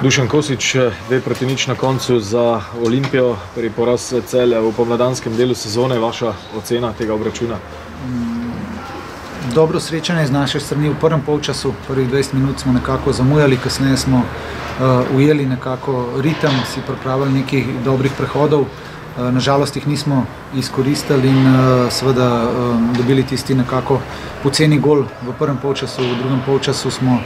Dušan Kosič, 2-0 na koncu za Olimpijo, prvi poraz Celja v pomladanskem delu sezone. Vaša ocena tega obračuna? Dobro srečanje z naše strani v prvem polčasu. Prvih 20 minut smo nekako zamujali, kasneje smo ujeli nekako ritem, si pripravili nekih dobrih prehodov. Nažalost jih nismo izkoristili in seveda dobili tisti nekako poceni gol v prvem polčasu. V drugem polčasu smo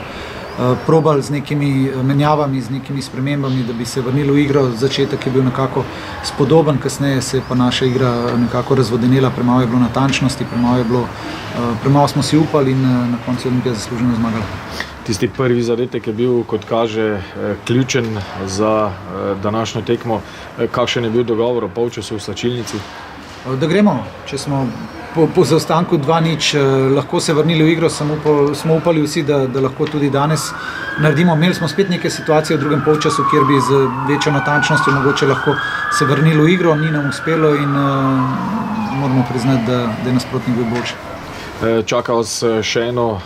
probali z nekimi menjavami, z nekimi spremembami, da bi se vrnili v igro. Začetek je bil nekako spodoben, kasneje se je pa naša igra nekako razvodenela, premalo je bilo natančnosti, premalo smo si upali in na koncu Olimpija zasluženo zmagala. Tisti prvi zadetek je bil, kot kaže, ključen za današnjo tekmo. Kakšen je bil dogovor o polčasu v slačilnici? Da gremo, če smo po zaostanku 2-0 lahko se vrnili v igro, smo upali vsi, da lahko tudi danes naredimo. Imeli smo spet neke situacije v drugem polčasu, kjer bi z večjo natančnostjo mogoče lahko se vrnili v igro, ni nam uspelo in moramo priznati, da je nasprotnik bil boljši. Čaka vas še eno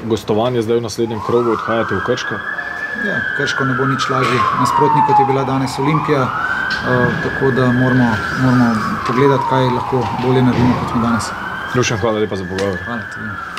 gostovanje, zdaj v naslednjem krogu odhajate v Krško? Ja, Krško ne bo nič lažji nasprotnik, kot je bila danes Olimpija, tako da moramo pogledati, kaj lahko bolje naredimo, kot smo danes. Dušan, hvala lepa za pogovor. Hvala tudi.